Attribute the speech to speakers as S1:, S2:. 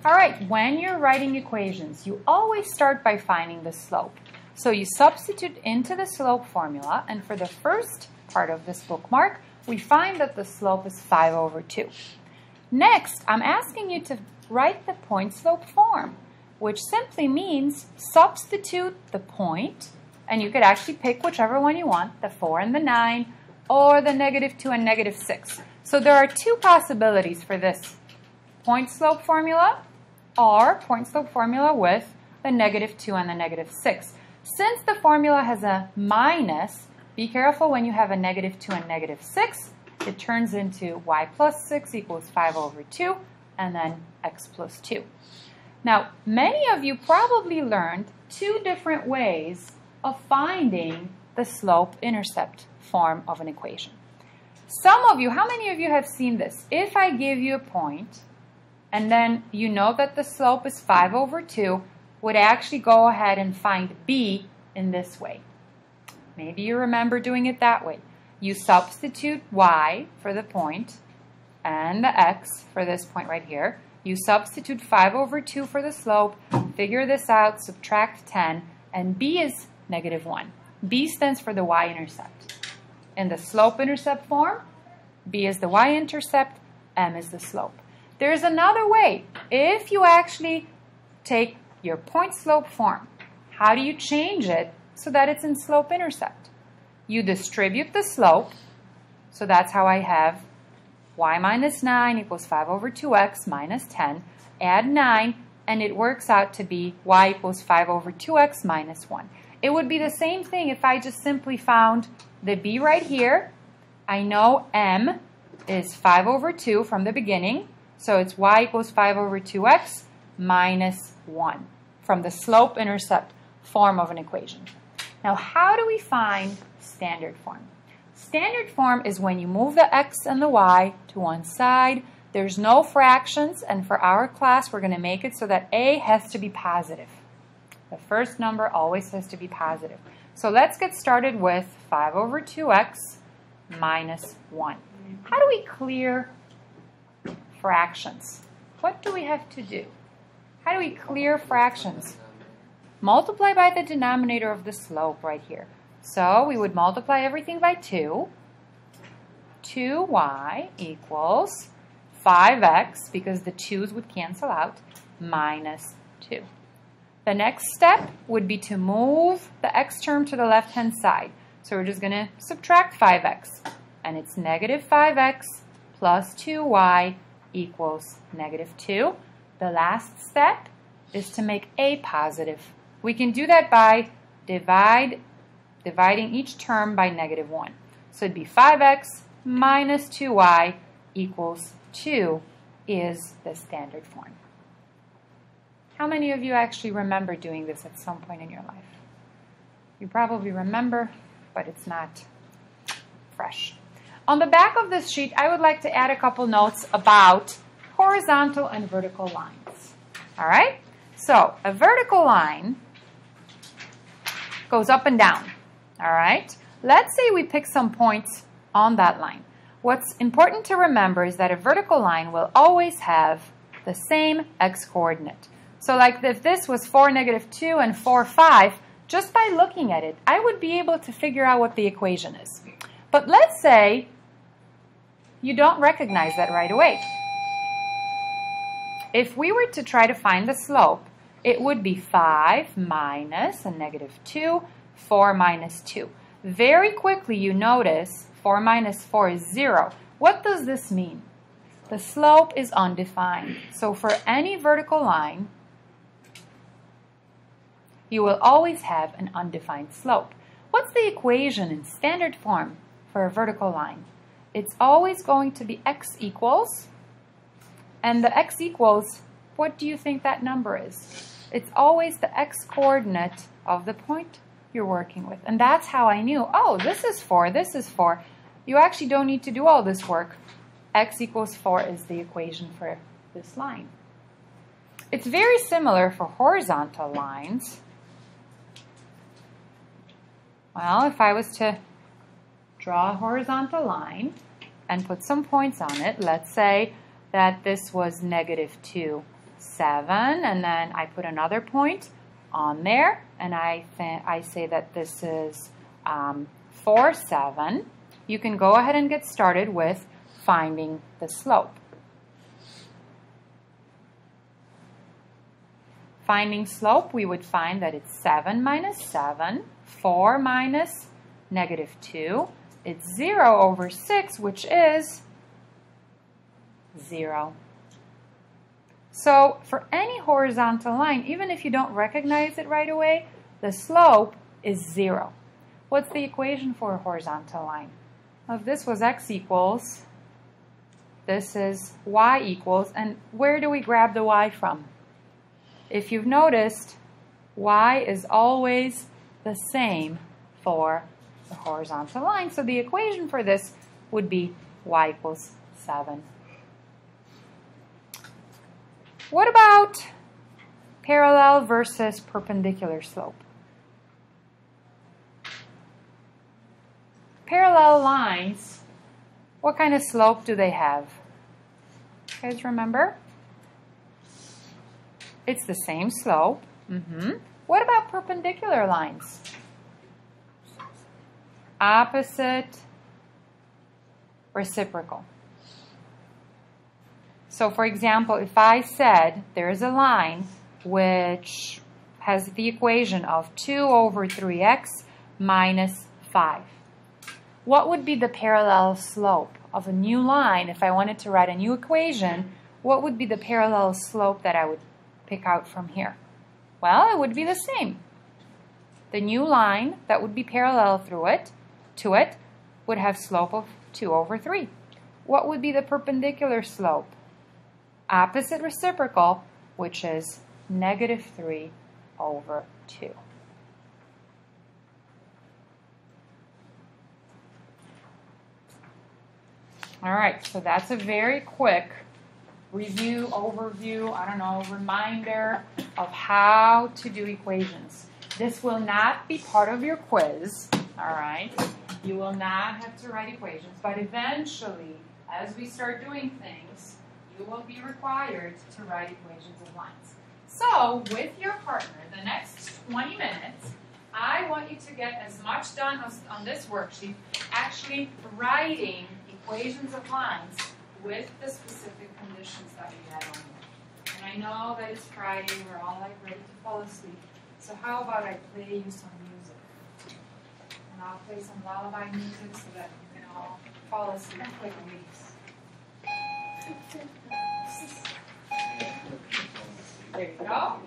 S1: All right, when you're writing equations, you always start by finding the slope. So you substitute into the slope formula, and for the first part of this bookmark, we find that the slope is 5/2. Next, I'm asking you to write the point slope form, which simply means substitute the point, and you could actually pick whichever one you want, the 4 and the 9, or the -2 and -6. So there are two possibilities for this point slope formula, or point slope formula with the -2 and the -6. Since the formula has a minus, be careful when you have a -2 and -6, it turns into y plus 6 equals 5/2, and then x plus 2. Now, many of you probably learned two different ways of finding the slope-intercept form of an equation. Some of you, how many of you have seen this? If I give you a point, and then you know that the slope is 5/2, would actually go ahead and find b in this way. Maybe you remember doing it that way. You substitute y for the point and the x for this point right here. You substitute 5/2 for the slope, figure this out, subtract 10, and b is -1. b stands for the y-intercept. In the slope-intercept form, b is the y-intercept, m is the slope. There's another way. If you actually take your point-slope form, how do you change it so that it's in slope-intercept? You distribute the slope, so that's how I have y minus 9 equals 5/2x minus 10. Add 9, and it works out to be y equals 5/2x minus 1. It would be the same thing if I just simply found the b right here. I know m is 5/2 from the beginning, so it's y equals 5/2x minus 1 from the slope-intercept form of an equation. Now, how do we find standard form? Standard form is when you move the x and the y to one side. There's no fractions, and for our class, we're going to make it so that a has to be positive. The first number always has to be positive. So let's get started with 5/2x minus 1. How do we clear fractions? What do we have to do? How do we clear fractions? Multiply by the denominator of the slope right here. So we would multiply everything by 2. 2y equals 5x, because the 2's would cancel out, minus 2. The next step would be to move the x term to the left-hand side. So we're just going to subtract 5x. And it's -5x plus 2y equals -2. The last step is to make a positive. We can do that by dividing each term by -1. So it'd be 5x minus 2y equals 2 is the standard form. How many of you actually remember doing this at some point in your life? You probably remember, but it's not fresh. On the back of this sheet, I would like to add a couple notes about horizontal and vertical lines. All right? So a vertical line goes up and down. All right? Let's say we pick some points on that line. What's important to remember is that a vertical line will always have the same x-coordinate. So like if this was 4, -2 and 4, 5, just by looking at it, I would be able to figure out what the equation is. But let's say you don't recognize that right away. If we were to try to find the slope, it would be 5 minus a -2, 4 minus 2. Very quickly you notice 4 minus 4 is 0. What does this mean? The slope is undefined. So for any vertical line, you will always have an undefined slope. What's the equation in standard form for a vertical line? It's always going to be x equals, and the x equals, what do you think that number is? It's always the x-coordinate of the point you're working with. And that's how I knew, oh, this is 4, this is 4. You actually don't need to do all this work. X equals 4 is the equation for this line. It's very similar for horizontal lines. Well, if I was to draw a horizontal line and put some points on it, let's say that this was -2, 7, and then I put another point on there, and I say that this is 4, 7. You can go ahead and get started with finding the slope. Finding slope, we would find that it's 7 minus 7, 4 minus -2. It's 0 over 6, which is 0. So for any horizontal line, even if you don't recognize it right away, the slope is 0. What's the equation for a horizontal line? Well, if this was x equals, this is y equals, and where do we grab the y from? If you've noticed, y is always the same for the horizontal line. So the equation for this would be y equals 7. What about parallel versus perpendicular slope? Parallel lines, what kind of slope do they have? You guys remember? It's the same slope. What about perpendicular lines? Opposite, reciprocal. So for example, if I said there is a line which has the equation of 2 over 3x minus 5. What would be the parallel slope of a new line? If I wanted to write a new equation, what would be the parallel slope that I would pick out from here? Well, it would be the same. The new line that would be parallel to it would have slope of 2 over 3. What would be the perpendicular slope? Opposite reciprocal, which is -3 over 2. All right, so that's a very quick review, overview, I don't know, reminder of how to do equations. This will not be part of your quiz, all right? You will not have to write equations, but eventually, as we start doing things, you will be required to write equations of lines. So, with your partner, the next 20 minutes, I want you to get as much done on this worksheet, actually writing equations of lines with the specific conditions that we had on here. And I know that it's Friday, we're all like ready to fall asleep. So how about I play you some music? And I'll play some lullaby music so that you can all fall asleep quickly. There you go.